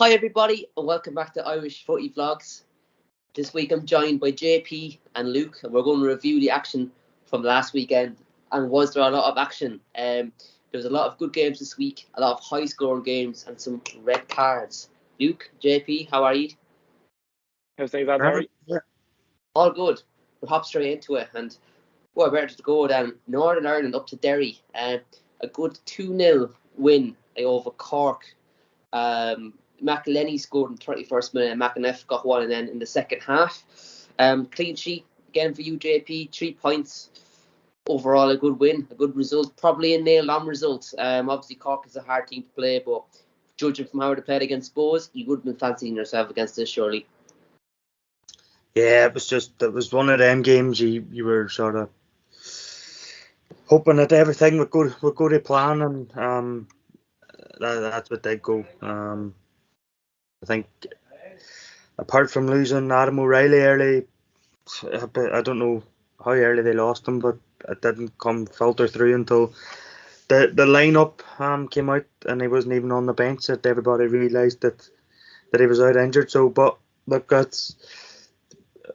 Hi everybody and welcome back to Irish Footy Vlogs. This week I'm joined by JP and Luke and we're going to review the action from last weekend. And was there a lot of action? There was a lot of good games this week, a lot of high scoring games and some red cards. Luke, JP, how are you? How's things, Derry? Yeah. All good. We'll hop straight into it and we're better to go than Northern Ireland up to Derry. A good 2-0 win over Cork. McElhenney scored in the 31st minute and McEneff got one, and then in the second half. Clean sheet again for you, JP. 3 points. Overall, a good win, a good result. Probably a nailed-on result. Obviously, Cork is a hard team to play, but judging from how they played against Bohs, you would have been fancying yourself against this, surely. Yeah, it was one of them games you were sort of hoping that everything would go to plan, and that's what did go. I think apart from losing Adam O'Reilly early, I don't know how early they lost him, but it didn't filter through until the lineup came out and he wasn't even on the bench that everybody realised that he was out injured. So, but look, that's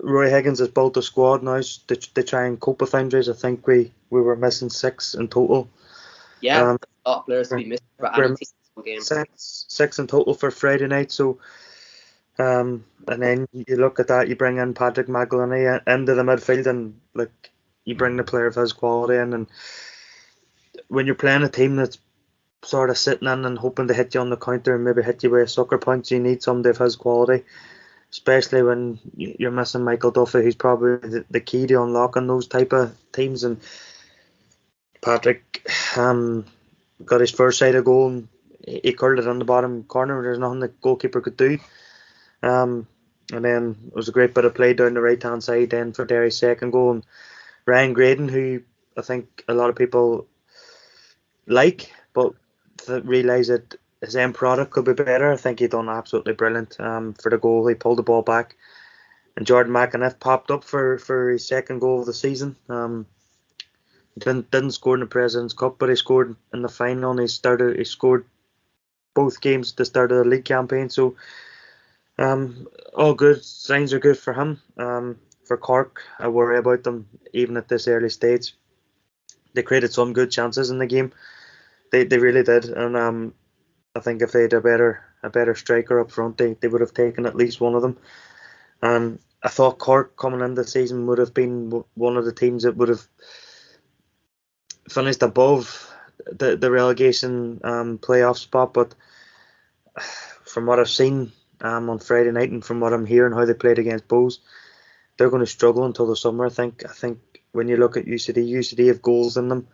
Roy Higgins has built a squad now to try and cope with injuries. I think we were missing 6 in total. Yeah, a lot of players to be missing for any game. Six in total for Friday night. So, and then you look at that, you bring in Patrick McElhenney into the midfield, and like you bring the player of his quality in, and when you're playing a team that's sort of sitting in and hoping to hit you on the counter and maybe hit you with a sucker punch, you need somebody of his quality, especially when you're missing Michael Duffy, who's probably the key to unlocking those type of teams. And Patrick got his first side of goal and he curled it on the bottom corner. There's nothing the goalkeeper could do. And then it was a great bit of play down the right hand side then for Derry's second goal. And Ryan Graydon, who I think a lot of people like, but realise that his end product could be better. I think he done absolutely brilliant for the goal. He pulled the ball back, and Jordan McEneff popped up for his second goal of the season. Didn't score in the President's Cup, but he scored in the final. And he scored both games at the start of the league campaign. So all good signs are good for him. For Cork, I worry about them even at this early stage. They created some good chances in the game. They really did, and I think if they had a better striker up front, they would have taken at least one of them. And I thought Cork coming into the season would have been one of the teams that would have finished above the relegation playoff spot. But from what I've seen on Friday night and from what I'm hearing how they played against Bohs, they're going to struggle until the summer. I think when you look at UCD have goals in them.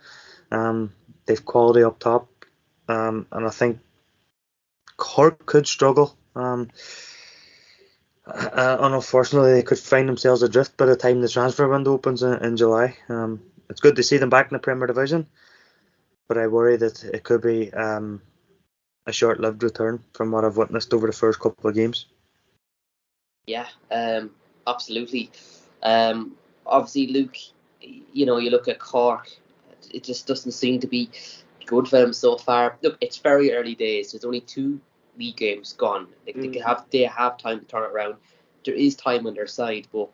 They've quality up top, and I think Cork could struggle. And unfortunately, they could find themselves adrift by the time the transfer window opens in July. It's good to see them back in the Premier Division, but I worry that it could be a short-lived return from what I've witnessed over the first couple of games. Yeah, absolutely. Obviously, Luke, you look at Cork, it just doesn't seem to be good for them so far. Look, it's very early days. There's only 2 league games gone. They have time to turn it around. There is time on their side, but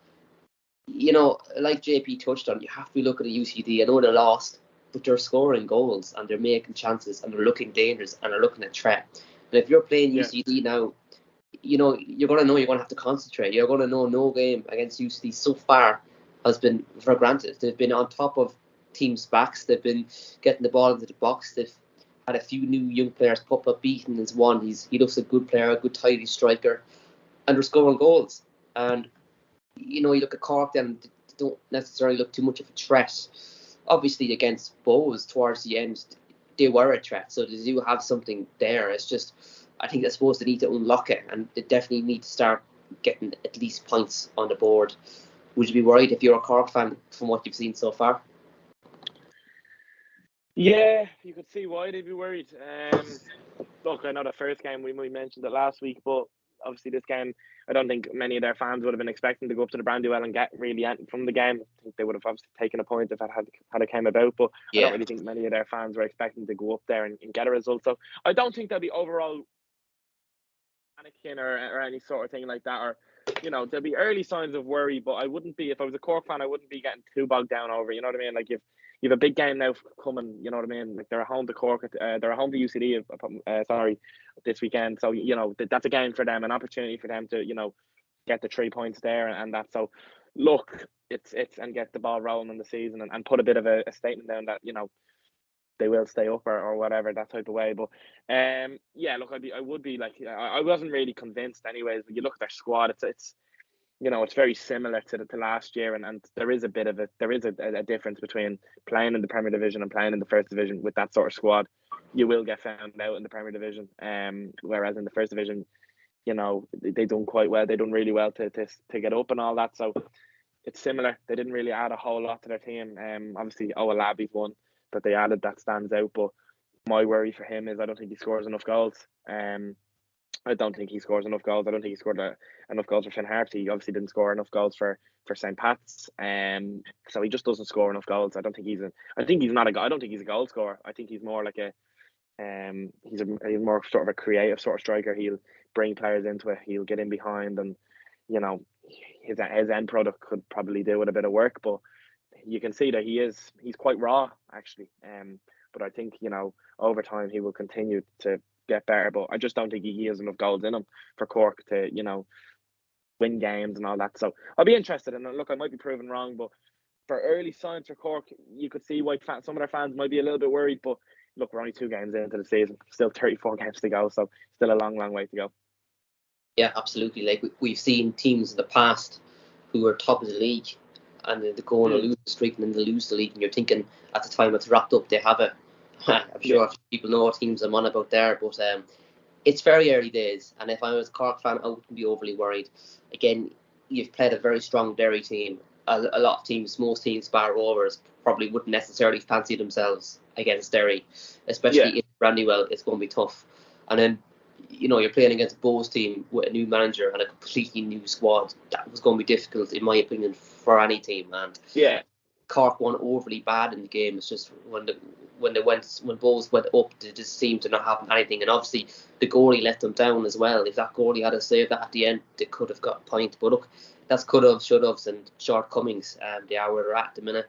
like JP touched on, you have to look at the UCD. I know they're lost, but they're scoring goals and they're making chances and they're looking dangerous and they're looking at threat. And if you're playing UCD now, you're going to have to concentrate. You're going to know no game against UCD so far has been for granted. They've been on top of teams' backs. They've been getting the ball into the box. They've had a few new young players pop up. Beaton is one. He looks a good player, a good tidy striker, and they're scoring goals. And you look at Cork, then they don't necessarily look too much of a threat. Obviously, against Bohs towards the end, they were a threat, so they do have something there. It's just, I think they're supposed to need to unlock it, and they definitely need to start getting at least points on the board. Would you be worried if you're a Cork fan from what you've seen so far? Yeah, you could see why they'd be worried. Look, I know the first game we mentioned it last week, but obviously this game, I don't think many of their fans would have been expecting to go up to the Brandywell and get really anything from the game. I think they would have obviously taken a point if it had it came about, but yeah. I don't really think many of their fans were expecting to go up there and get a result. So I don't think they'll be overall panicking or any sort of thing like that, or there'll be early signs of worry, but I wouldn't be, if I was a Cork fan, I wouldn't be getting too bogged down over, you know what I mean? Like you've a big game now coming, you know what I mean? Like they're at home to Cork, they're at home to UCD, this weekend. So that's a game for them, an opportunity for them to get the 3 points there and that. So look, it's and get the ball rolling in the season and put a bit of a statement down that they will stay up or whatever, that type of way. But look, I would be like, I wasn't really convinced anyways. But you look at their squad, it's very similar to last year, and there is a difference between playing in the Premier Division and playing in the First Division with that sort of squad. You will get found out in the Premier Division, whereas in the First Division, they done quite well. They done really well to get up and all that. So it's similar. They didn't really add a whole lot to their team. Obviously, Labby's one that they added that stands out, but my worry for him is I don't think he scores enough goals. I don't think he scores enough goals. I don't think he scored enough goals for Finn Harps. He obviously didn't score enough goals for St. Pat's. So he just doesn't score enough goals. I don't think he's a goal scorer. I think he's more like he's more sort of a creative sort of striker. He'll bring players into it. He'll get in behind, and his end product could probably do with a bit of work, but you can see that he's quite raw actually. But I think over time he will continue to get better. But I just don't think he has enough goals in him for Cork to win games and all that. So I'll be interested. And look, I might be proven wrong, but for early signs for Cork, you could see why some of their fans might be a little bit worried. But look, we're only 2 games into the season, still 34 games to go, so still a long way to go. Yeah, absolutely. Like we've seen teams in the past who were top of the league, and they go on a losing streak and then they lose the league, and you're thinking at the time it's wrapped up, they have it. I'm sure people know what teams I'm on about there, but it's very early days, and if I was a Cork fan, I wouldn't be overly worried. Again, you've played a very strong Derry team. A lot of teams, most teams, bar Rovers, probably wouldn't necessarily fancy themselves against Derry, especially in Brandywell. It's going to be tough. And then you're playing against Bo's team with a new manager and a completely new squad. That was going to be difficult, in my opinion, for any team. And Cork weren't overly bad in the game. It's just when Bo's went up, they just seemed to not have anything. And obviously the goalie let them down as well. If that goalie had saved that at the end, they could have got a point. But look, that's could have, should haves, and shortcomings. They are where they're at the minute.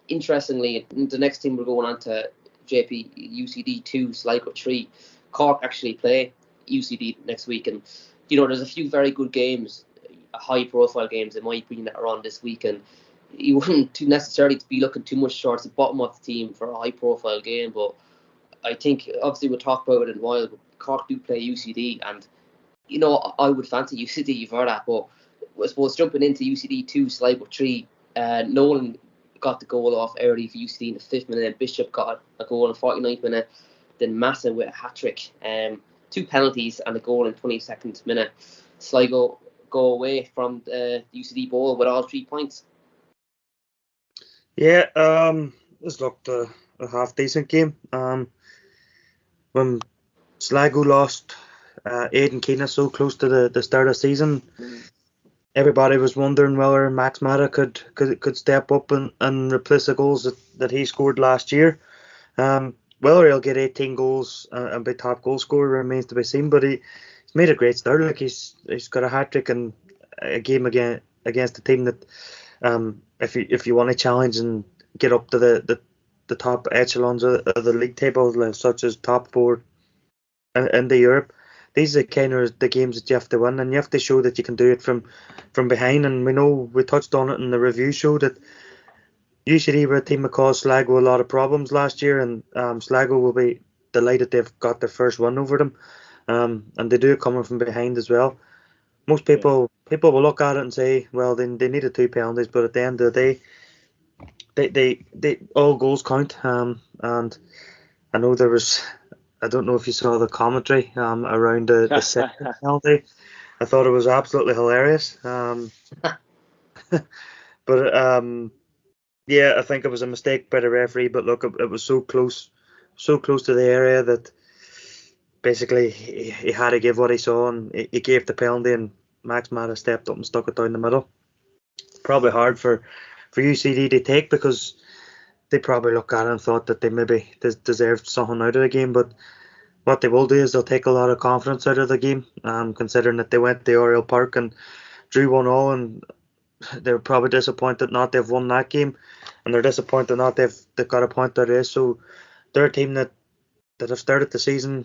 Interestingly, the next team we're going on to, JP, UCD 2, Sligo 3. Cork actually play UCD next week, and there's a few very good games, high profile games in my opinion, that are on this week, and you wouldn't necessarily be looking too much towards the bottom of the team for a high profile game. But I think obviously we'll talk about it in a while, but Cork do play UCD, and I would fancy UCD for that. But I suppose jumping into UCD 2, Sligo 3, Nolan got the goal off early for UCD in the 5th minute, and Bishop got a goal in the 49th minute, then Masson with a hat-trick. 2 penalties and a goal in 22nd minute. Sligo go away from the UCD Bowl with all 3 points. Yeah, this looked a half decent game. When Sligo lost Aidan Keane so close to the start of the season, everybody was wondering whether Max Mata could step up and replace the goals that he scored last year. Whether he'll get 18 goals and be top goal scorer remains to be seen, but he's made a great start. Like he's got a hat-trick in a game against a team that if you want to challenge and get up to the top echelons of the league table, such as top 4 in the Europe, these are kind of the games that you have to win, and you have to show that you can do it from behind. And we touched on it in the review show that UCD were a team that caused Sligo a lot of problems last year, and Sligo will be delighted they've got their first win over them, and they do it coming from behind as well. Most people will look at it and say, well, they needed 2 penalties, but at the end of the day, they all goals count. And I know there was, I don't know if you saw the commentary around the second penalty. I thought it was absolutely hilarious. But yeah, I think it was a mistake by the referee. But look, it was so close to the area that basically he had to give what he saw, and he gave the penalty, and Max Mata stepped up and stuck it down the middle. Probably hard for UCD to take, because they probably looked at it and thought that they maybe deserved something out of the game. But what they will do is they'll take a lot of confidence out of the game, considering that they went to Oriel Park and drew 1-0, and they're probably disappointed not they've won that game, and they're disappointed not they've got a point out of this. So they're a team that have started the season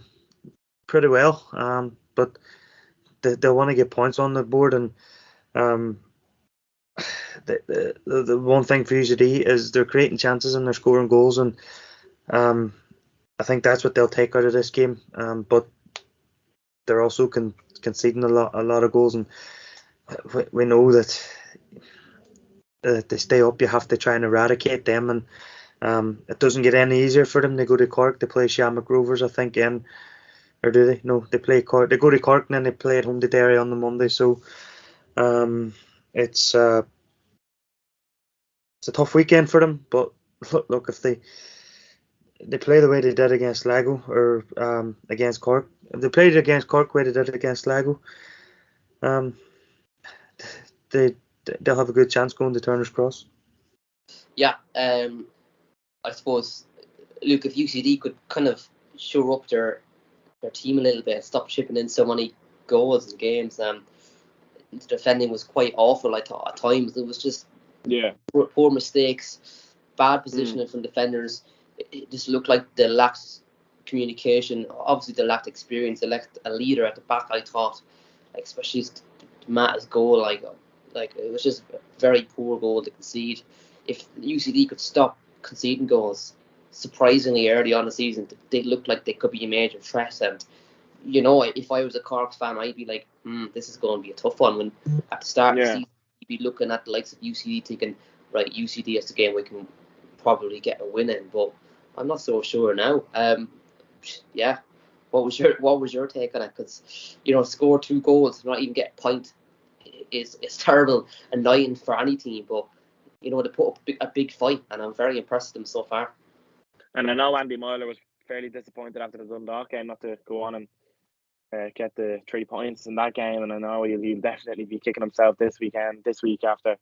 pretty well, but they want to get points on the board, and um, the one thing for UCD is they're creating chances and they're scoring goals, and I think that's what they'll take out of this game. But they're also conceding a lot of goals, and we know that they stay up, you have to try and eradicate them, and it doesn't get any easier for them. They go to Cork, they play Shamrock Rovers, I think, or do they? No, they play Cork. They go to Cork and then they play at home to Derry on the Monday. So it's a tough weekend for them. But look, if they play the way they did against Sligo or against Cork, if they played against Cork the way they did against Sligo, they'll have a good chance going to Turner's Cross. Yeah, I suppose, look, if UCD could kind of shore up their team a little bit, stop chipping in so many goals in games, the defending was quite awful, I thought, at times. It was just poor mistakes, bad positioning from defenders. It just looked like they lacked communication. Obviously, they lacked experience. They lacked a leader at the back, I thought, like, especially Matt's goal. Like it was just a very poor goal to concede. If UCD could stop conceding goals surprisingly early on the season, they looked like they could be a major threat. And you know, if I was a Cork fan, I'd be like, this is going to be a tough one. When at the start of the season, you'd be looking at the likes of UCD thinking, right, UCD is the game we can probably get a win in. But I'm not so sure now. Yeah, what was your take on it? Because score 2 goals, not even get a point, is terrible, annoying for any team. But they put up a big fight, and I'm very impressed with them so far. And I know Andy Myler was fairly disappointed after the Dundalk game not to go on and get the 3 points in that game, and I know he'll definitely be kicking himself this week after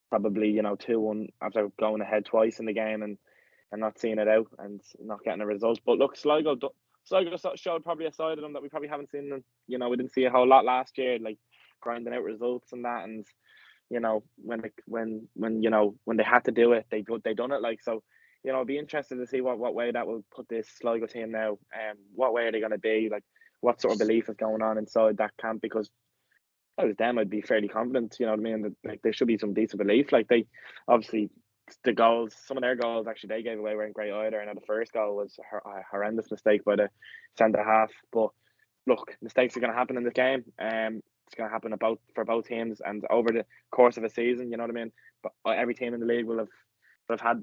probably 2-1 after going ahead twice in the game and not seeing it out and not getting a result. But look, Sligo showed probably a side of them that we probably haven't seen. We didn't see a whole lot last year, like grinding out results and that. And when they had to do it, they done it. Like, so, it'd be interested to see what way that will put this Sligo team now. What way are they going to be? Like, what sort of belief is going on inside that camp? Because if I was them, I'd be fairly confident. You know what I mean? That, like, there should be some decent belief. Like, they obviously, the goals, some of their goals actually they gave away weren't great either. And the first goal was a horrendous mistake by the centre half. But look, mistakes are going to happen in this game. It's going to happen for both teams, and over the course of a season, you know what I mean. But every team in the league will have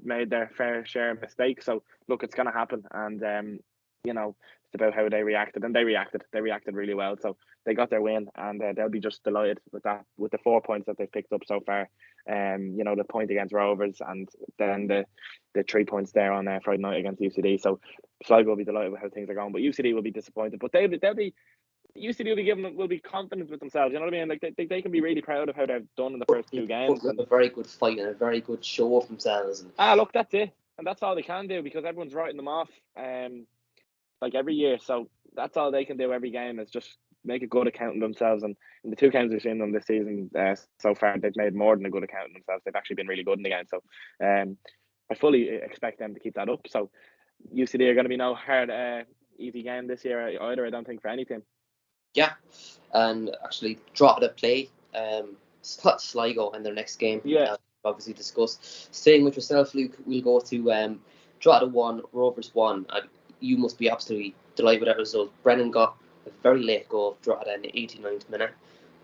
made their fair share of mistakes. So look, it's going to happen, and it's about how they reacted, and they reacted really well. So they got their win, and they'll be just delighted with that, with the 4 points that they've picked up so far. The point against Rovers, and then the 3 points there on Friday night against UCD. So Sligo will be delighted with how things are going, but UCD will be disappointed. But they'll be UCD will be confident with themselves. You know what I mean? Like, they can be really proud of how they've done in the first 2 games. And a very good fight and a very good show of themselves. Look, that's it, and that's all they can do, because everyone's writing them off. Like every year, so that's all they can do every game, is just make a good account of themselves. And in the 2 games we've seen them this season so far, they've made more than a good account of themselves. They've actually been really good in the game. So I fully expect them to keep that up. So UCD are going to be no hard easy game this year either, I don't think, for any team. Yeah, and actually Drogheda play Sligo in their next game. Yeah, obviously discussed. Staying with yourself, Luke, we'll go to Drogheda 1, Rovers 1. You must be absolutely delighted with that result. Brennan got a very late goal of Drogheda in the 89th minute.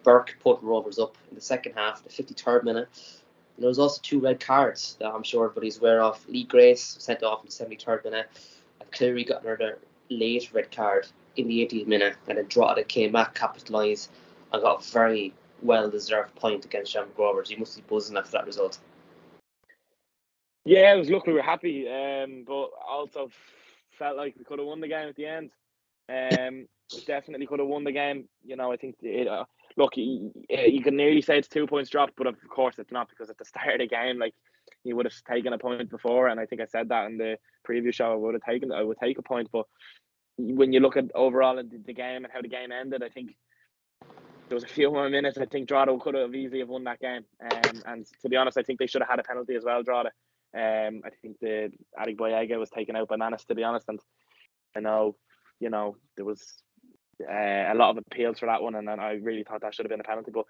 Burke put Rovers up in the second half, the 53rd minute. And there was also 2 red cards that I'm sure everybody's aware of. Lee Grace was sent off in the 73rd minute, and Cleary got another late red card in the 80th minute, and then Drogheda came back, capitalised, and got a very well-deserved point against Shamrock Rovers. You must be buzzing after that result. Yeah, it was. Look, we were happy, but also felt like we could have won the game at the end. Definitely could have won the game. I think look, you can nearly say it's 2 points dropped, but of course it's not, because at the start of the game, like, you would have taken a point before, and I think I said that in the preview show. I would take a point, but when you look at overall the game and how the game ended, I think there was a few more minutes. I think Drogheda could have easily have won that game. And to be honest, I think they should have had a penalty as well, Drogheda. I think the Adegboyega was taken out by Manus, to be honest. And I know, there was a lot of appeals for that one, and I really thought that should have been a penalty. But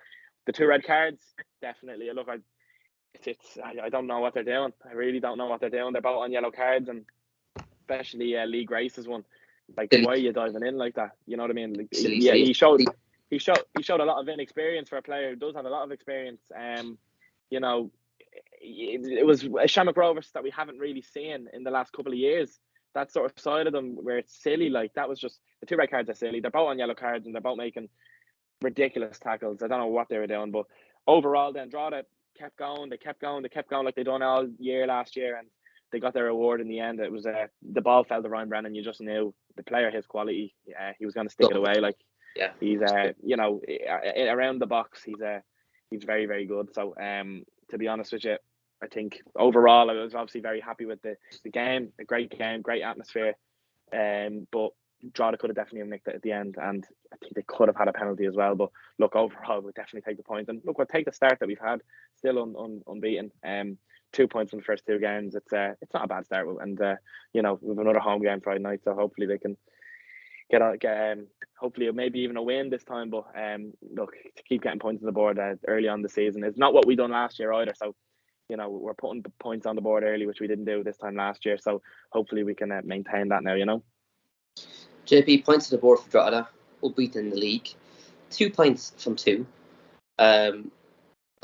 the 2 red cards, definitely. Look, I don't know what they're doing. I really don't know what they're doing. They're both on yellow cards, and especially Lee Grace's one. Like, why are you diving in like that? You know what I mean? Like, yeah, he showed a lot of inexperience for a player who does have a lot of experience. It was a Shamrock Rovers that we haven't really seen in the last couple of years. That sort of side of them where it's silly, like that was just the 2 red cards are silly. They're both on yellow cards and they're both making ridiculous tackles. I don't know what they were doing, but overall, then Drogheda kept going. They kept going like they done all year last year, and they got their reward in the end. It was the ball fell to Ryan Brennan. You just knew the player, his quality. He was going to stick it away. Like, yeah, he's around the box. He's very, very good. So to be honest with you, I think overall I was obviously very happy with the game. A great game, great atmosphere. But Drogheda could have definitely nicked it at the end, and I think they could have had a penalty as well. But look, overall we'll definitely take the point, and look, we'll take the start that we've had, still unbeaten. 2 points from the first 2 games. It's not a bad start, and we have another home game Friday night, so hopefully they can get hopefully maybe even a win this time. But look, to keep getting points on the board early on the season is not what we done last year either. So we're putting the points on the board early, which we didn't do this time last year. So hopefully we can maintain that now. JP, points to the board for Drogheda, unbeaten in the league, 2 points from 2.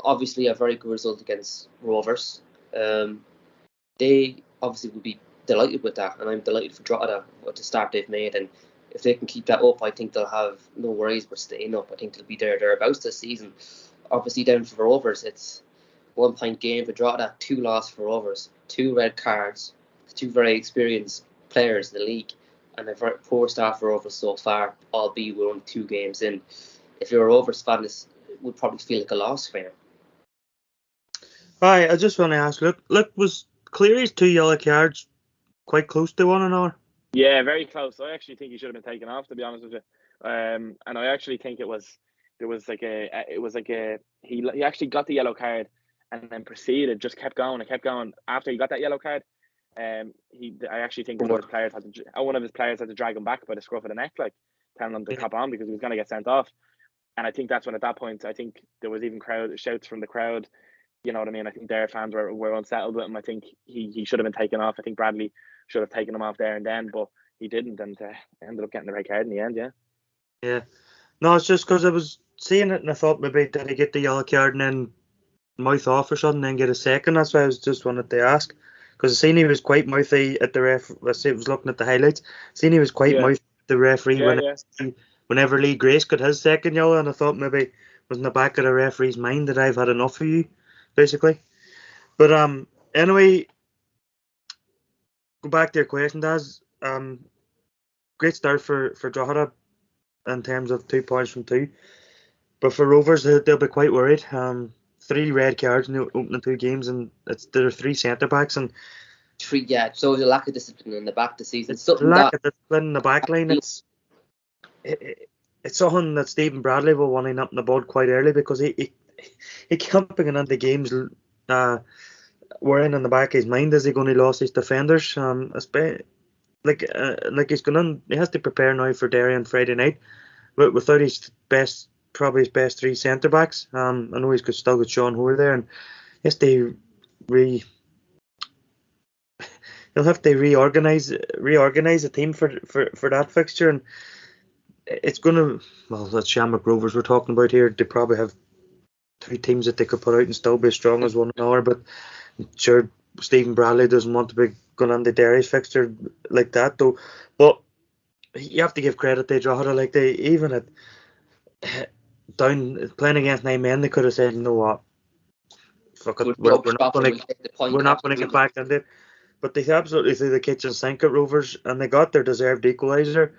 Obviously a very good result against Rovers. They obviously would be delighted with that, and I'm delighted for Drogheda with the start they've made. And if they can keep that up, I think they'll have no worries with staying up. I think they'll be thereabouts this season. Obviously down for Rovers, it's 1 point game for Drogheda, 2 losses for Rovers, 2 red cards, 2 very experienced players in the league, and a very poor start for Rovers so far, albeit we're only 2 games in. If you're a Rovers fan, this would probably feel like a loss for you. Hi, I just want to ask, look, was Cleary's 2 yellow cards quite close to one another? Yeah, very close. I actually think he should have been taken off, to be honest with you. And I actually think he actually got the yellow card and then proceeded, just kept going after he got that yellow card. I actually think one of his players had to drag him back by the scruff of the neck, like telling him to cop on because he was going to get sent off. And I think that's when, at that point, I think there was even shouts from the crowd. You know what I mean? I think their fans were unsettled with him. I think he should have been taken off. I think Bradley should have taken him off there and then, but he didn't, and ended up getting the red card in the end. Yeah. No, it's just because I was seeing it and I thought maybe did he get the yellow card and then mouth off or something and then get a second. That's why I was just wanted to ask, because I seen he was quite mouthy at the ref. I was looking at the highlights. Seen he was quite mouthy at the referee whenever Lee Grace got his second yellow, and I thought maybe it was in the back of the referee's mind that I've had enough of you, basically. But anyway, go back to your question, Daz. Great start for Drogheda in terms of 2 points from 2, but for Rovers they'll be quite worried. 3 red cards in the opening 2 games, and there are 3 centre backs and 3. Yeah, so there's a lack of discipline in the back this season. It's lack of discipline in the back line. It's something that Stephen Bradley will want to nip in the bud quite early, because he can't bring it into games worrying in the back of his mind, is he going to lose his defenders? Like he's going, he has to prepare now for Derry on Friday night without his best 3 centre backs. I know he's still got Sean Hoare there, and he has to he'll have to reorganise the team for that fixture, and it's gonna, well, that's Shamrock Rovers we're talking about here. They probably have 3 teams that they could put out and still be as strong as one another, but I'm sure Stephen Bradley doesn't want to be going on the Derry's fixture like that though. But you have to give credit to Drogheda, like they even at down playing against 9 men, they could have said, you know what, fuck it, we're not going to get back in it. But they absolutely threw the kitchen sink at Rovers, and they got their deserved equaliser.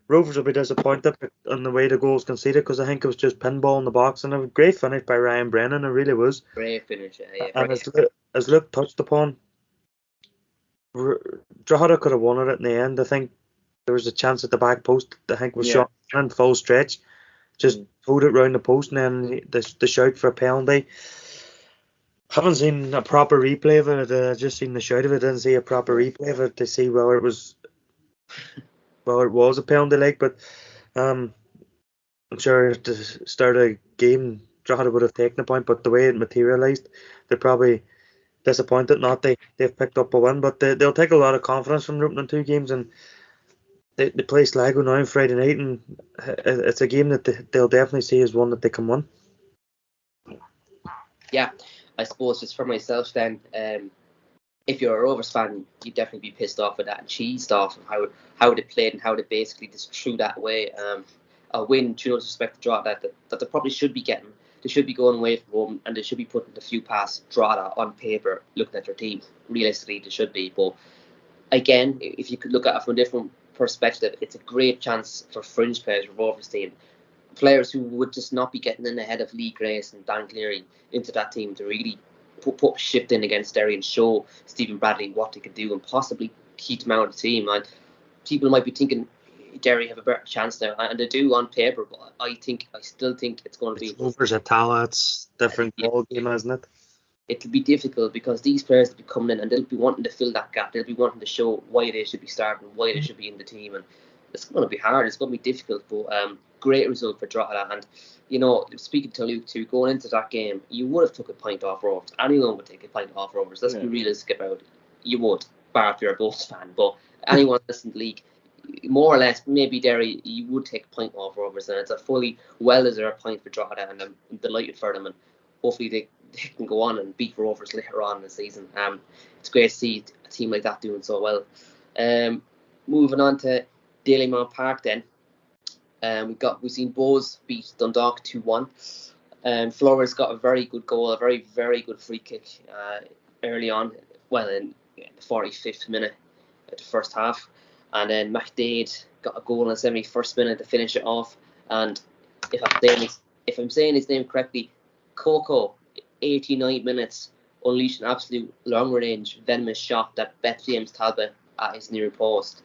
Rovers will be disappointed on the way the goals conceded, because I think it was just pinball in the box, and a great finish by Ryan Brennan. It really was. Great finish, yeah. And as Luke touched upon, Drogheda could have won it in the end. I think there was a chance at the back post. I think was Yeah. shot and full stretch, just pulled it round the post, and then the shout for a penalty. Haven't seen a proper replay of it. Just seen the shout of it. Didn't see a proper replay of it to see whether it was a penalty, like. But I'm sure at the start of the game, Drogheda would have taken the point, but the way it materialised, they're probably disappointed not they've picked up a win. But they'll take a lot of confidence from the opening 2 games, and they play Sligo now on Friday night, and it's a game that they'll definitely see as one that they can win. Yeah, I suppose just for myself then, if you're a Rovers fan, you'd definitely be pissed off with that and cheesed off of how they played and how they basically just threw that away. A win, to no disrespect to Drogheda, that they probably should be getting. They should be going away from home, and they should be putting a few past Drogheda on paper, looking at their team. Realistically, they should be. But again, if you could look at it from a different perspective, it's a great chance for fringe players for Rovers team. Players who would just not be getting in ahead of Lee Grace and Dan Cleary into that team to really put shift in against Derry and show Stephen Bradley what they could do and possibly keep them out of the team. And people might be thinking Derry have a better chance now, and they do on paper, but I still think it's going to be Rovers at Tala. It's different ball game, isn't it? It'll be difficult because these players will be coming in and they'll be wanting to fill that gap. They'll be wanting to show why they should be starting, why they should be in the team, and it's going to be hard. It's going to be difficult, but great result for Drogheda. And speaking to Luke too, going into that game, you would have took a pint off Rovers. Anyone would take a pint off Rovers. Let's be realistic about it. You would, bar if you're a Bulls fan. But anyone listening to the league, more or less, maybe Derry, you would take a pint off Rovers, and it's a fully well-deserved pint for Drogheda, and I'm delighted for them, and hopefully they can go on and beat Rovers later on in the season. It's great to see a team like that doing so well. Moving on to Dalymount Park then. We've seen Bows beat Dundalk 2-1. Flores got a very good goal, a very, very good free kick early on, in the 45th minute of the first half. And then McDade got a goal in the 71st minute to finish it off. And if I'm saying his name correctly, Coco, 89 minutes, unleashed an absolute long-range, venomous shot that bet James Talbot at his near post.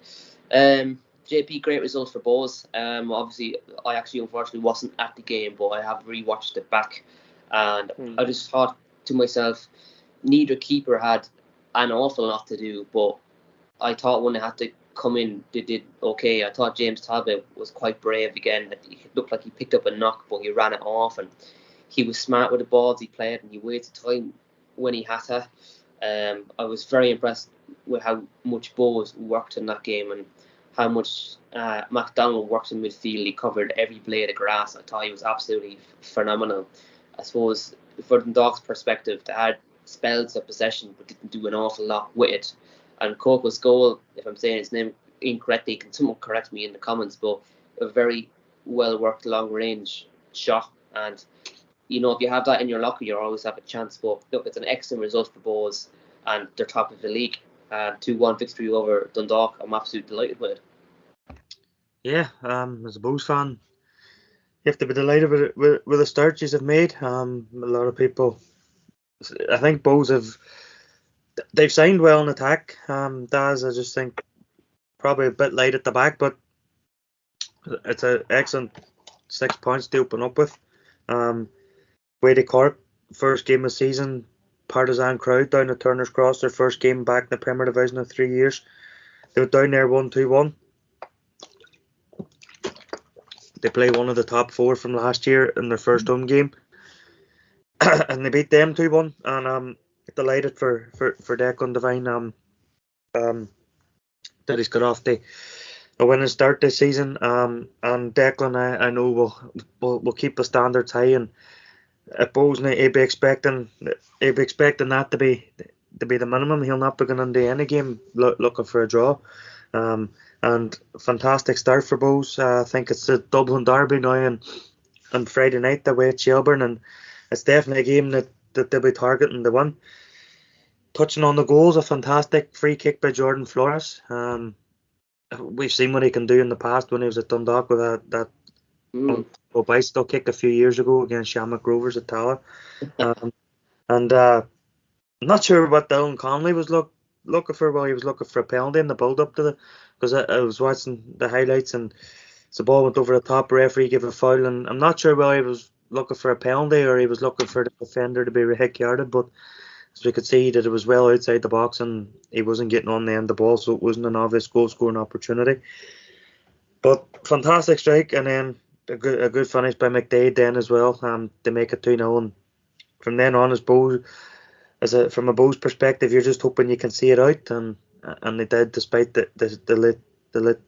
JP, great result for Bows. Obviously, I actually unfortunately wasn't at the game, but I have rewatched it back, and I just thought to myself, neither keeper had an awful lot to do, but I thought when they had to come in, they did okay. I thought James Talbot was quite brave again. It looked like he picked up a knock, but he ran it off, and he was smart with the balls he played, and he waited time when he had to. I was very impressed with how much Bows worked in that game and how much McDonald worked in midfield. He covered every blade of grass. I thought he was absolutely phenomenal. I suppose from Dundalk's perspective, they had spells of possession but didn't do an awful lot with it. And Coco's goal, if I'm saying his name incorrectly, can someone correct me in the comments, but a very well worked long range shot. And if you have that in your locker, you always have a chance. But look, it's an excellent result for Bows, and they're top of the league. 2-1 victory over Dundalk. I'm absolutely delighted with it. Yeah, as a Bows fan, you have to be delighted with the start you have made. A lot of people, I think Bows they've signed well in attack. Daz, I just think probably a bit light at the back, but it's an excellent 6 points to open up with. Way to Cork, first game of the season, partisan crowd down at Turner's Cross, their first game back in the Premier Division in 3 years. They were down there 1-2-1. They play one of the top 4 from last year in their first home game, and they beat them 2-1. And delighted for Declan Devine that he's got off a winning start this season. And Declan, I know will keep the standards high, and at Bows he'd be expecting that to be the minimum. He'll not be going into any game looking for a draw. And fantastic start for Bows. I think it's the Dublin Derby now on Friday night away at Shelbourne, and it's definitely a game that they'll be targeting to win. Touching on the goals, a fantastic free kick by Jordan Flores. We've seen what he can do in the past when he was at Dundalk with that bicycle kick a few years ago against Shamrock Rovers at Tala. And I'm not sure what Dylan Connolly was looking for, well, he was looking for a penalty in the build up to the, because I was watching the highlights and the ball went over the top, referee gave a foul, and I'm not sure whether he was looking for a penalty or he was looking for the defender to be hit yarded, but as we could see that it was well outside the box and he wasn't getting on the end of the ball, so it wasn't an obvious goal scoring opportunity. But fantastic strike, and then a good finish by McDade then as well. To make it 2-0, and from then on, from a Bows perspective, you're just hoping you can see it out, and they did, despite the late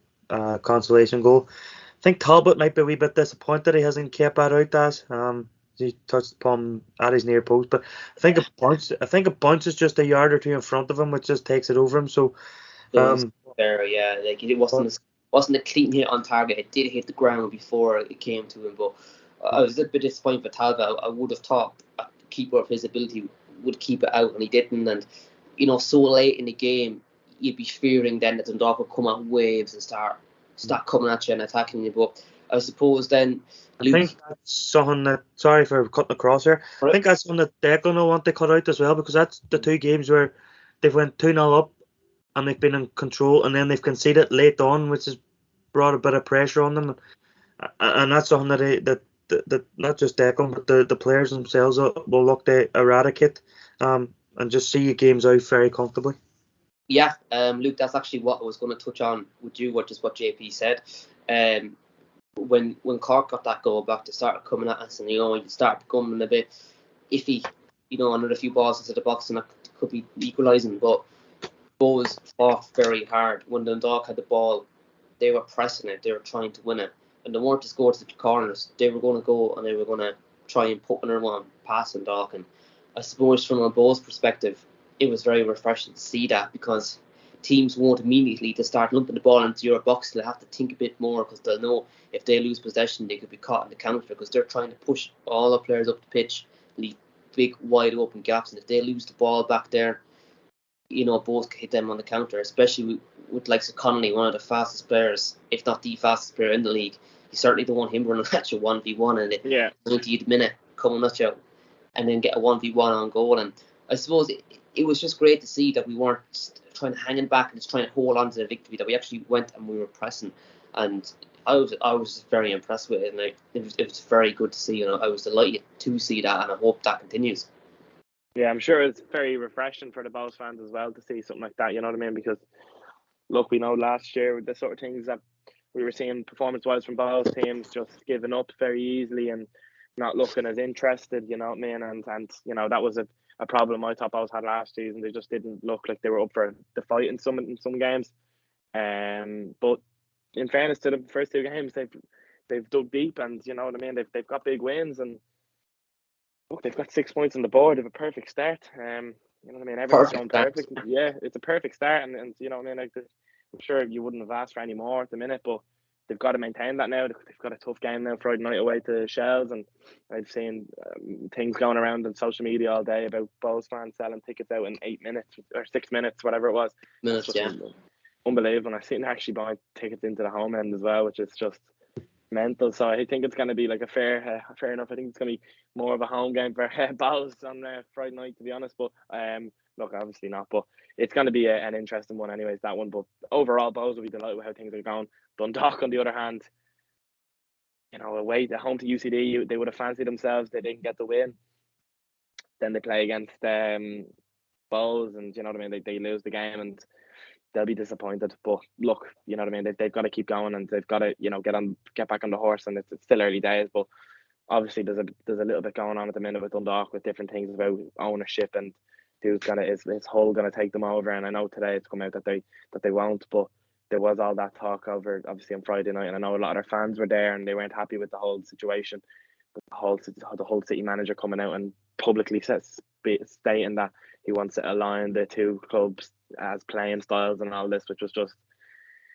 consolation goal. I think Talbot might be a wee bit disappointed he hasn't kept that out. He touched upon at his near post, but I think a bunch is just a yard or two in front of him, which just takes it over him. So there, yeah, like it wasn't a clean hit on target. It did hit the ground before it came to him, but I was a bit disappointed for Talbot. I would have thought a keeper of his ability would keep it out, and he didn't. And so late in the game, you'd be fearing then that Dundalk would come out waves and start coming at you and attacking you. But I suppose then Luke, I think that's something that, sorry for cutting across here, I think that's something that Declan will want to cut out as well, because that's the two games where they've went 2-0 up and they've been in control, and then they've conceded late on, which has brought a bit of pressure on them, and that's something that not just Declan but the players themselves will look to eradicate, and just see your games out very comfortably. Yeah, Luke, that's actually what I was going to touch on with you, which is what JP said. When Cork got that goal back, they started coming at us, and you start becoming a bit iffy. Another few balls into the box, and that could be equalising. But Bows fought very hard. When Dundalk had the ball, they were pressing it, they were trying to win it, and they weren't just going to the corners. They were going to go and they were going to try and put one past Dundalk. And I suppose from a Bows perspective, it was very refreshing to see that, because teams won't immediately to start lumping the ball into your box. They'll have to think a bit more, because they'll know if they lose possession, they could be caught in the counter, because they're trying to push all the players up the pitch, leave big wide open gaps, and if they lose the ball back there, both can hit them on the counter, especially with likes of Connolly, one of the fastest players, if not the fastest player in the league. You certainly don't want him running at you 1v1 in the 90th minute, coming at you, and then get a 1v1 on goal. And I suppose it was just great to see that we weren't trying to hang it back and just trying to hold on to the victory, that we actually went and we were pressing. And I was very impressed with it, and it was very good to see. I was delighted to see that, and I hope that continues. Yeah, I'm sure it's very refreshing for the Bows fans as well to see something like that, you know what I mean? Because, look, we know last year with the sort of things that we were seeing performance-wise from Bows teams just giving up very easily and not looking as interested, you know what I mean? And that was a problem I thought Bows had last season. They just didn't look like they were up for the fight in some games. But in fairness to the first two games, they've dug deep, and you know what I mean? They've got big wins, and look, they've got 6 points on the board. They have a perfect start. You know what I mean? Everything's going perfect. Yeah, it's a perfect start, and you know what I mean? I'm sure you wouldn't have asked for any more at the minute, but they've got to maintain that now. They've got a tough game now Friday night away to Shells, and I've seen things going around on social media all day about Bows fans selling tickets out in 8 minutes or 6 minutes, whatever it was. Unbelievable. And I've seen actually buying tickets into the home end as well, which is just mental. So I think it's going to be like a fair enough. I think it's going to be more of a home game for Bows on Friday night, to be honest. But look, obviously not. But it's going to be an interesting one, anyways. That one. But overall, Bows will be delighted with how things are going. Dundalk, on the other hand, away at home to UCD, they would have fancied themselves. They didn't get the win. Then they play against Bows, and you know what I mean. They lose the game, and they'll be disappointed. But look, you know what I mean. They've got to keep going, and they've got to get back on the horse. And it's still early days, but obviously there's a little bit going on at the minute with Dundalk, with different things about ownership and is Hull gonna take them over. And I know today it's come out that they won't, but there was all that talk over obviously on Friday night, and I know a lot of their fans were there and they weren't happy with the whole situation. But the whole City manager coming out and publicly stating that he wants to align the two clubs as playing styles and all this, which was just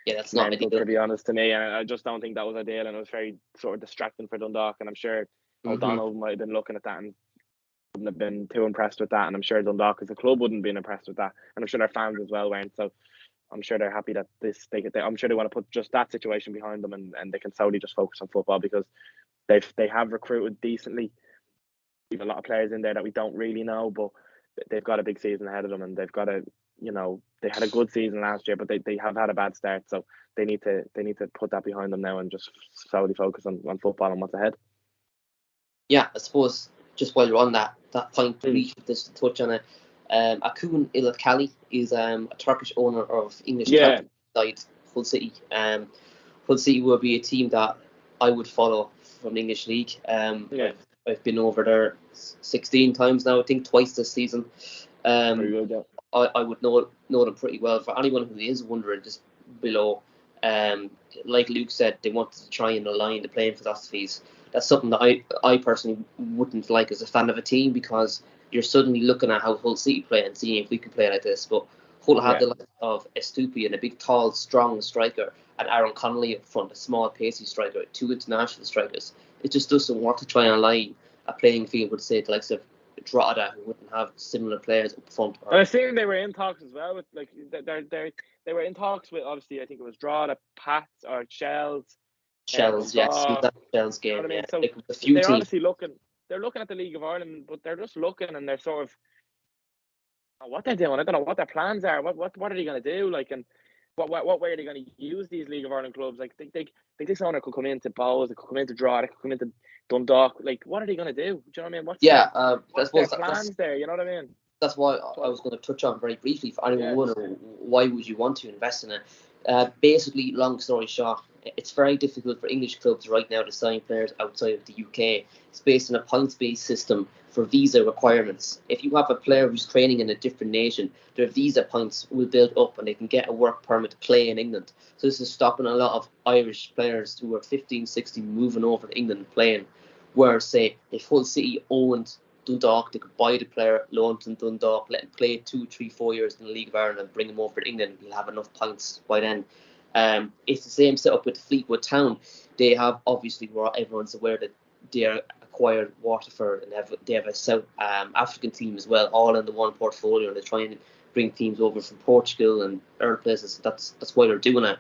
that's not mental, to be honest, to me. And I just don't think that was ideal, and it was very sort of distracting for Dundalk. And I'm sure O'Donnell might have been looking at that and wouldn't have been too impressed with that. And I'm sure Dundalk as a club wouldn't have been impressed with that. And I'm sure their fans as well weren't. So I'm sure they're happy that I'm sure they want to put just that situation behind them, and they can solely just focus on football, because they have recruited decently. We have a lot of players in there that we don't really know, but they've got a big season ahead of them, and they've got to, they had a good season last year, but they have had a bad start. So they need to put that behind them now and just solely focus on football and what's ahead. Yeah, I suppose just while you're on that point, briefly just to touch on it, Akun Ilatali is a Turkish owner of English County side Hull City. Hull City will be a team that I would follow from the English League. I've been over there 16 times now, I think twice this season. Very good, yeah. I would know them pretty well. For anyone who is wondering, just below, like Luke said, they wanted to try and align the playing philosophies. That's something that I personally wouldn't like as a fan of a team, because you're suddenly looking at how Hull City play and seeing if we can play like this. But Hull had the likes of Estupi and a big, tall, strong striker, and Aaron Connolly up front, a small, pacey striker, 2 international strikers. It just doesn't want to try and align a playing field with, say, the likes of Drogheda, who wouldn't have similar players up front. And I think they were in talks as well with, like, they were in talks with, obviously, I think it was Drogheda, Pats or Shells, yes, that Shells game. You know what I mean? Yeah. So they're obviously looking at the League of Ireland, but they're just looking and they're sort of what they're doing. I don't know what their plans are. What are they going to do? Like, and what way are they going to use these League of Ireland clubs? Like, this owner could come into Bowes, it could come into Drogheda, it could come into Dundalk. Like, what are they going to do? Do you know what I mean? What's their plans there? You know what I mean? That's why I was going to touch on very briefly for anyone wondering why would you want to invest in it. Basically, long story short, it's very difficult for English clubs right now to sign players outside of the UK. It's based on a points-based system for visa requirements. If you have a player who's training in a different nation, their visa points will build up and they can get a work permit to play in England. So this is stopping a lot of Irish players who are 15, 16 moving over to England and playing. Whereas, say, if Hull City owned Dundalk, they could buy the player, loan to Dundalk, let him play 2, 3, 4 years in the League of Ireland and bring him over to England. He'll have enough points by then. It's the same setup with Fleetwood Town. They have, obviously, where everyone's aware that they acquired Waterford and they have a South African team as well, all in the one portfolio. And they're trying to bring teams over from Portugal and other places. That's why they're doing it.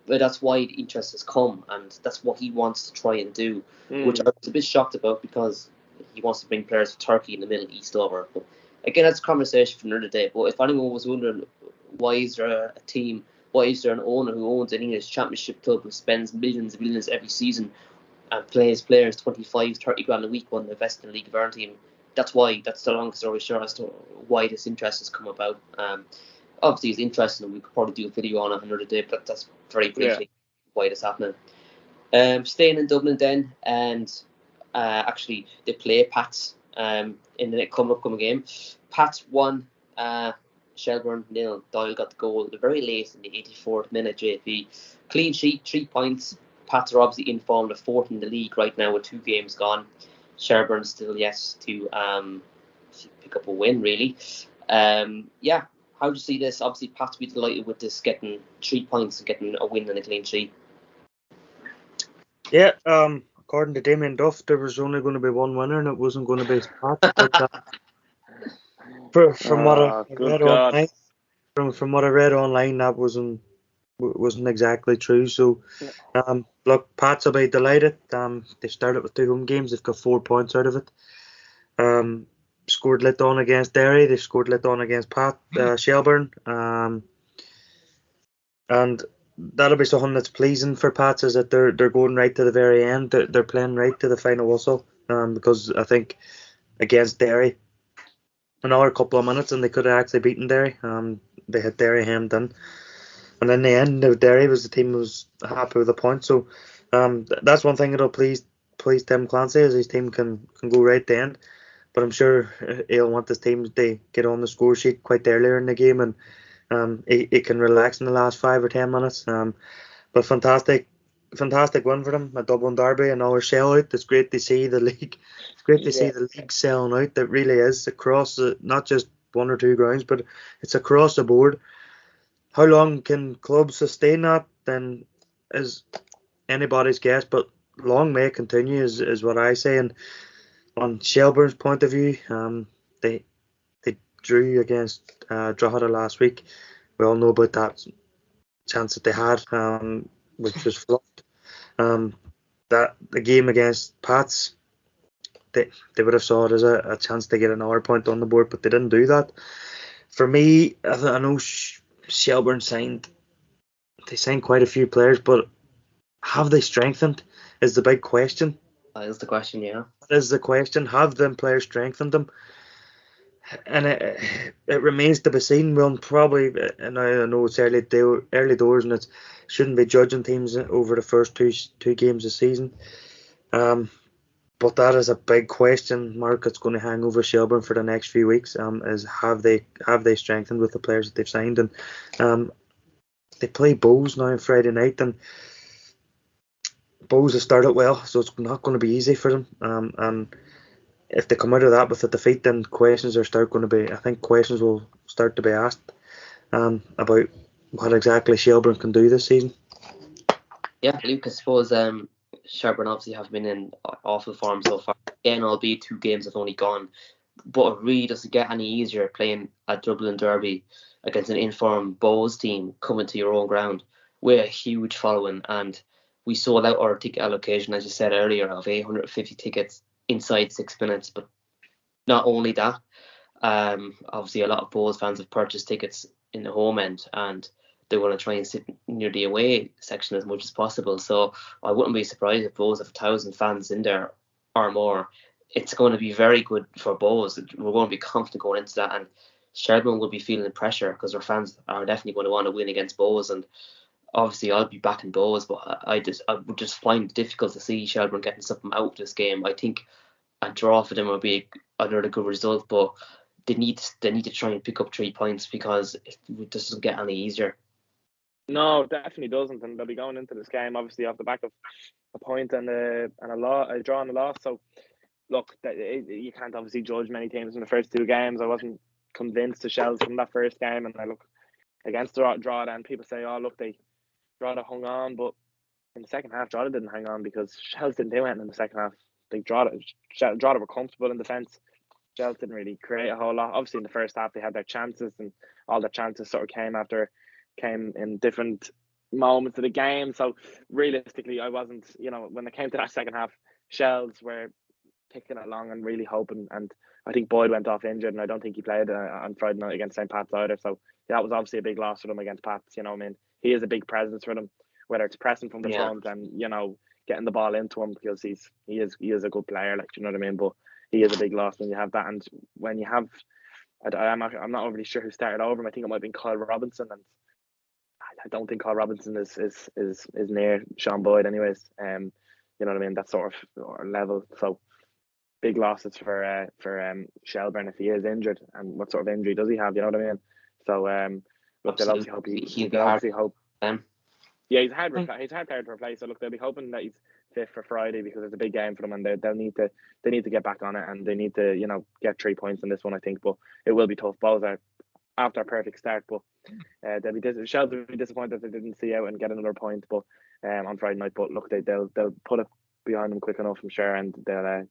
But that's why the interest has come, and that's what he wants to try and do, which I was a bit shocked about, because he wants to bring players from Turkey and the Middle East over. But again, that's a conversation for another day. But if anyone was wondering why is there a team, why is there an owner who owns an English Championship club who spends millions and millions every season and plays players 25, 30 grand a week when they invest in the League of Ireland team? That's the long story short as to why this interest has come about. Obviously, it's interesting, and we could probably do a video on it another day, but that's very briefly why it's happening. Staying in Dublin then, and actually they play Pats in the upcoming game. Pats won, Shelbourne 0. Doyle got the goal very late in the 84th minute. JP clean sheet, 3 points. Pats are obviously in form, the 4th in the league right now with 2 games gone. Shelbourne still yes to pick up a win really. How do you see this? Obviously, Pats be delighted with this, getting 3 points and getting a win and a clean sheet. Yeah, according to Damien Duff, there was only going to be one winner, and it wasn't going to be Pats. But from what I read online, from what I read online, that wasn't exactly true. So, look, Pats will be delighted. They started with 2 home games. They've got 4 points out of it. Scored lit on against Derry. They scored lit on against Shelbourne. And that'll be something that's pleasing for Pats, is that they're going right to the very end. They're playing right to the final whistle. Because I think against Derry, another couple of minutes and they could have actually beaten Derry. They had Derry hemmed in. And in the end, Derry was the team who was happy with the point. So that's one thing that'll please Tim Clancy, is his team can go right to the end. But I'm sure he'll want his team to get on the score sheet quite earlier in the game, and he can relax in the last 5 or 10 minutes. But fantastic win for them, a Dublin derby, another sell out. It's great to see the league. It's great to see the league selling out. It really is across not just 1 or 2 grounds, but it's across the board. How long can clubs sustain that? Then is anybody's guess, but long may it continue is what I say. And on Shelbourne's point of view, they drew against Drogheda last week. We all know about that chance that they had, which was fluffed. That the game against Pats, they would have saw it as a chance to get another point on the board, but they didn't do that. For me, I know Shelbourne signed quite a few players, but have they strengthened? Is the big question. That is the question, yeah. That is the question. Have them players strengthened them? And it remains to be seen. We'll probably, and I know it's early doors, and it shouldn't be judging teams over the first two games of the season. But that is a big question mark that's going to hang over Shelbourne for the next few weeks. Is have they strengthened with the players that they've signed? And they play Bows now on Friday night, and Bows have started well, so it's not going to be easy for them. And if they come out of that with a defeat, then questions will start to be asked about what exactly Shelbourne can do this season. Yeah, Luke, I suppose Shelbourne obviously have been in awful form so far. Again, albeit 2 games have only gone, but it really doesn't get any easier playing a Dublin derby against an informed Bows team coming to your own ground with a huge following. And we sold out our ticket allocation, as you said earlier, of 850 tickets inside 6 minutes. But not only that, obviously a lot of Bows fans have purchased tickets in the home end, and they want to try and sit near the away section as much as possible. So I wouldn't be surprised if Bows have 1,000 fans in there or more. It's going to be very good for Bows. We're going to be confident going into that, and Shelbourne will be feeling the pressure because their fans are definitely going to want to win against Bows. And obviously I'll be backing Bows, but I would just find it difficult to see Shelbourne getting something out of this game. I think a draw for them would be another good result, but they need to try and pick up 3 points because it doesn't get any easier. No, it definitely doesn't, and they'll be going into this game obviously off the back of a point and a draw and a loss. So look, you can't obviously judge many teams in the first 2 games. I wasn't convinced of Shells from that first game, and I look against Drogheda, and people say, oh look, Drogheda hung on, but in the second half Drogheda didn't hang on because Shells didn't do anything in the second half. I think Drogheda were comfortable in defence. Shells didn't really create a whole lot. Obviously in the first half they had their chances, and all the chances sort of came in different moments of the game. So realistically, I wasn't, when it came to that second half, Shells were ticking along and really hoping. And I think Boyd went off injured, and I don't think he played on Friday night against St. Pat's either. So that was obviously a big loss for them against Pats. He is a big presence for them, whether it's pressing from the front and getting the ball into him, because he is a good player, but he is a big loss when you have that. And when you have, I'm not overly sure who started over him. I think it might have been Kyle Robinson, and I don't think Kyle Robinson is near Sean Boyd anyways. That sort of level. So big losses for Shelbourne if he is injured, and what sort of injury does he have? You know what I mean? So look, they'll obviously hope yeah, he's hard to replace. So look, they'll be hoping that he's fit for Friday, because it's a big game for them, and they need to get back on it, and they need to get 3 points in this one, I think. But it will be tough. Bows are after a perfect start, but Shells will be disappointed if they didn't see out and get another point, but on Friday night. But look, they'll put it behind them quick enough, I'm sure, and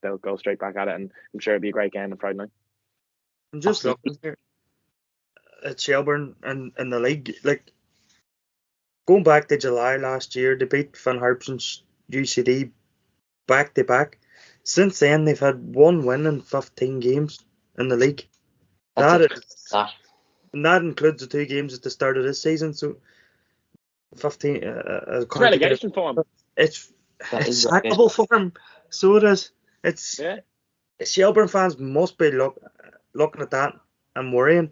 they'll go straight back at it, and I'm sure it'll be a great game on Friday night. I'm just looking here at Shelbourne and the league, like going back to July last year, they beat Van Harpsen's UCD back to back. Since then, they've had 1 win in 15 games in the league. And that includes the 2 games at the start of this season. So 15. It's relegation form. It's sackable for him. So it is. Shelbourne fans must be looking at that and worrying.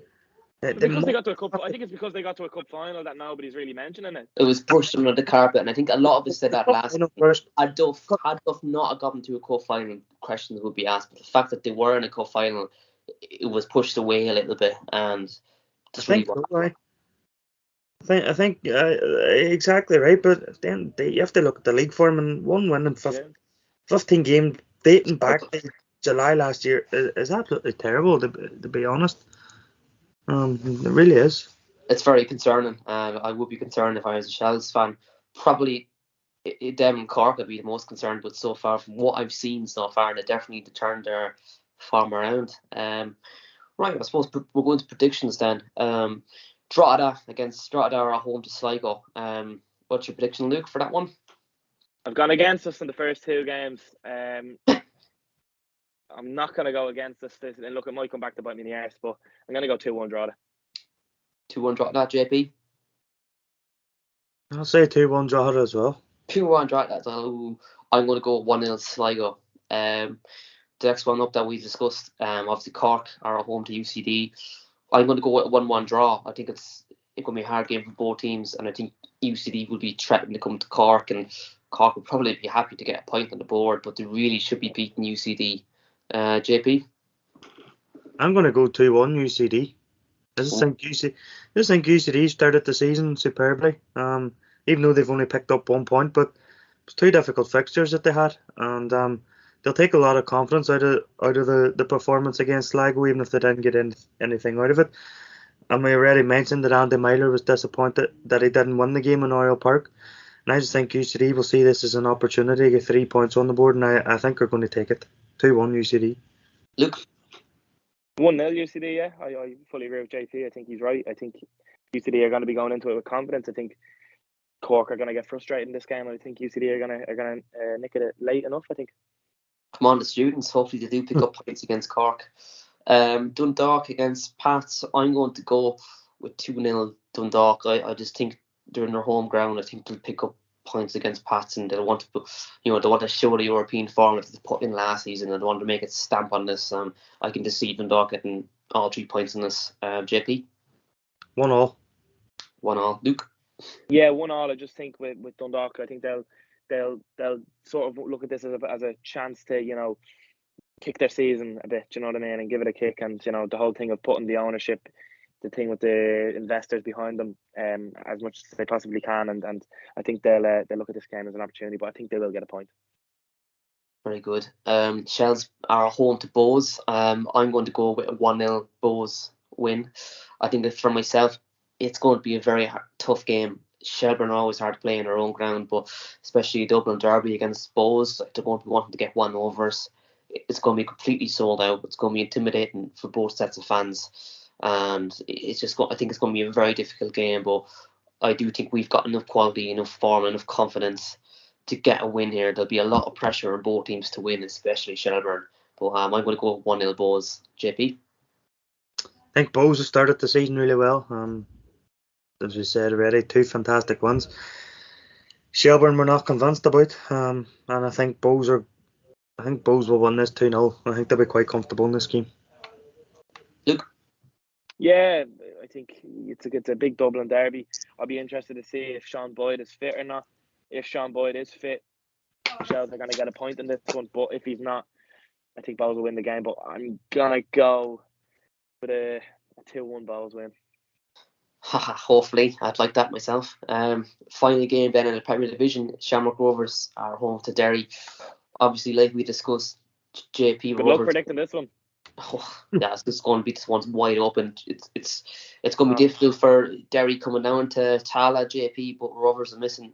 Because they got to a cup. I think it's because they got to a cup final that nobody's really mentioning it. It was pushed under the carpet, and I think a lot of us said that last week. Had Duff not gotten to a cup final, questions would be asked. But the fact that they were in a cup final, it was pushed away a little bit, and I think exactly right. But then you have to look at the league form, and 1 win in 15 games dating back to July last year is absolutely terrible, to be honest. It really is. It's very concerning. I would be concerned if I was a Shells fan. Probably them and Cork would be the most concerned, but so far from what I've seen so far, they definitely need to turn their form around. Right, I suppose we're going to predictions then. Drogheda are at home to Sligo. What's your prediction, Luke, for that one? I've gone against us in the first 2 games. I'm not going to go against us. And look, it might come back to bite me in the arse, but I'm going to go 2-1 Drogheda. 2-1 Drogheda, JP. I'll say 2-1 Drogheda as well. 2-1 Drogheda. So I'm going to go 1-0 Sligo. The next one up that we discussed, obviously Cork are at home to UCD. I'm going to go with a 1-1 draw. I think it's going to be a hard game for both teams, and I think UCD will be threatening to come to Cork, and Cork will probably be happy to get a point on the board, but they really should be beating UCD. JP? I'm going to go 2-1 UCD. I just think UCD started the season superbly. Even though they've only picked up 1 point, but it's 2 difficult fixtures that they had, and they'll take a lot of confidence out of the performance against Sligo, even if they didn't get anything out of it. And we already mentioned that Andy Myler was disappointed that he didn't win the game in Oriel Park. And I just think UCD will see this as an opportunity to get 3 points on the board, and I think they're going to take it. 2-1 UCD. Luke? 1-0 UCD, yeah. I fully agree with JP. I think he's right. I think UCD are going to be going into it with confidence. I think Cork are going to get frustrated in this game. I think UCD are going to nick it late enough, I think. Come on, the students. Hopefully they do pick up points against Cork. Dundalk against Pats. I'm going to go with 2-0 Dundalk. I just think they're in their home ground. I think they'll pick up points against Pats, and they'll want to, they want to show the European form that they put in last season, and they want to make it stamp on this. I can just see Dundalk getting all 3 points in this. JP? 1-1. 1-1. Luke? Yeah, 1-1. I just think with Dundalk, I think they'll sort of look at this as a chance to kick their season a bit. You know what I mean, and give it a kick. And the whole thing of putting the ownership, the thing with the investors behind them, as much as they possibly can. And I think they'll look at this game as an opportunity. But I think they will get a point. Very good. Shells are home to Bows. I'm going to go with a 1-0 Bows win. I think that for myself, it's going to be a very tough game. Shelbourne are always hard to play in their own ground, but especially Dublin Derby against Bows, they're going to be wanting to get 1 overs. It's going to be completely sold out. It's going to be intimidating for both sets of fans, and it's just I think it's going to be a very difficult game. But I do think we've got enough quality, enough form, enough confidence to get a win here. There'll be a lot of pressure on both teams to win, especially Shelbourne. But I'm going to go 1-0 Bows. JP? I think Bows have started the season really well. As we said already, 2 fantastic wins. Shelbourne we're not convinced about, and I think Bows will win this 2-0. I think they'll be quite comfortable in this game. Luke? Yeah, I think it's a big Dublin derby. I'll be interested to see if Sean Boyd is fit or not. If Sean Boyd is fit, Shells are going to get a point in this one. But if he's not, I think Bows will win the game. But I'm going to go with a 2-1 Bows win. Hopefully, I'd like that myself. Final game then in the Premier Division, Shamrock Rovers are home to Derry. Obviously, like we discussed, JP Good Rovers. luck predicting this one. Yeah, it's going to be this one's wide open. It's going to be difficult for Derry coming down to Tala, JP, but Rovers are missing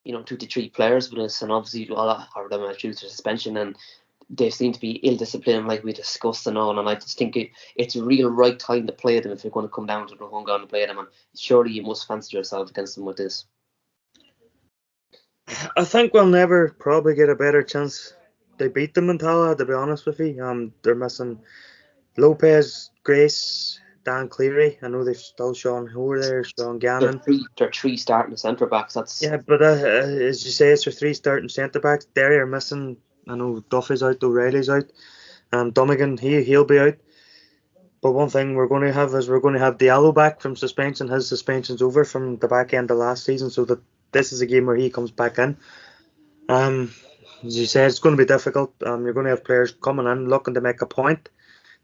2 to 3 players with us, and obviously a lot of them are due to suspension, and they seem to be ill-disciplined like we discussed and all, and I just think it's a real right time to play them if you're going to come down to the home ground and play them, and surely you must fancy yourself against them with this. I think we'll never probably get a better chance to beat them in Tala, to be honest with you. They're missing Lopez, Grace, Dan Cleary. I know they've still Sean Hoare there, Sean Gannon. They're 3 starting centre backs. Yeah, but as you say, it's their 3 starting centre backs. Derry are missing. I know Duffy's out, O'Reilly's out, and Dummigan he'll be out. But one thing we're going to have Diallo back from suspension. His suspension's over from the back end of last season, so that this is a game where he comes back in. As you said, it's going to be difficult. You're going to have players coming in looking to make a point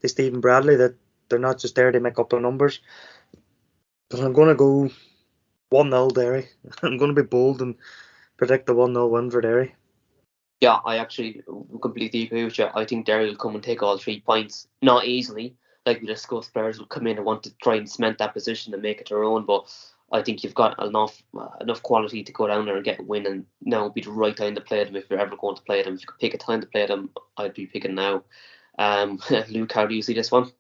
to Stephen Bradley, that they're not just there to make up the numbers. But I'm going to go 1-0 Derry. I'm going to be bold and predict the 1-0 win for Derry. Yeah, I actually completely agree with you. I think Derry will come and take all 3 points. Not easily. Like we discussed, players will come in and want to try and cement that position and make it their own. But I think you've got enough quality to go down there and get a win. And now would be the right time to play them if you're ever going to play them. If you could pick a time to play them, I'd be picking now. Luke, how do you see this one?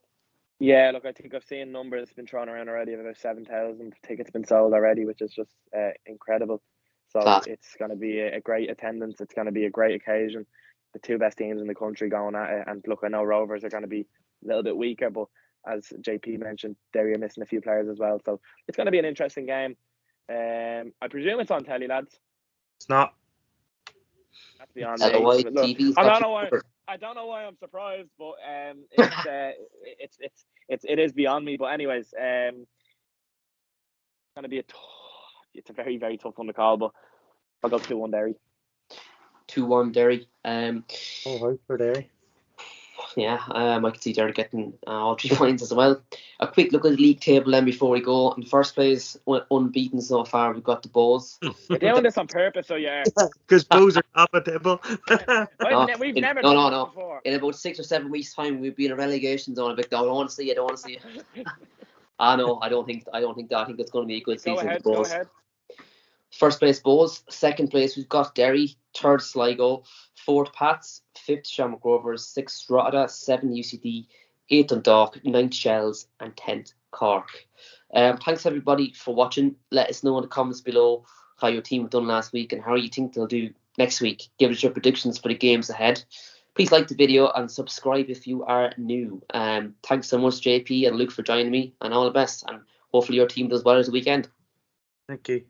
Yeah, look, I think I've seen numbers been thrown around already of about 7,000 tickets been sold already, which is just incredible. So it's going to be a great attendance. It's going to be a great occasion. The 2 best teams in the country going at it. And look, I know Rovers are going to be a little bit weaker, but as JP mentioned, Derry are missing a few players as well. So it's going to be an interesting game. I presume it's on telly, lads. It's not. That's beyond me. LOI Look, TV's I got don't you know why. covered. I don't know why I'm surprised, but it is beyond me. But anyways, it's going to be it's a very, very tough one to call. But I'll go 2-1 Derry. 2-1 Derry. Right for Derry. Yeah, I could see Derry getting all 3 points as well. A quick look at the league table then before we go. In first place, unbeaten so far, we've got the Bows. You're doing this on purpose, so yeah. Because Bows are top of the table. We've never done this before. In about 6 or 7 weeks' time, we'll be in a relegation zone. I don't want to see it. No, I don't think that. I think it's going to be a good season for Bows. Go ahead. First place Bows. Second place we've got Derry. Third Sligo. Fourth Pats. Fifth Shamrock Rovers. Sixth Drogheda. 7 UCD. 8th Dundalk. 9th Shells. And 10th Cork. Thanks everybody for watching. Let us know in the comments below how your team have done last week and how you think they'll do next week. Give us your predictions for the games ahead. Please like the video and subscribe if you are new. Thanks so much JP and Luke for joining me, and all the best, and hopefully your team does well at the weekend. Thank you.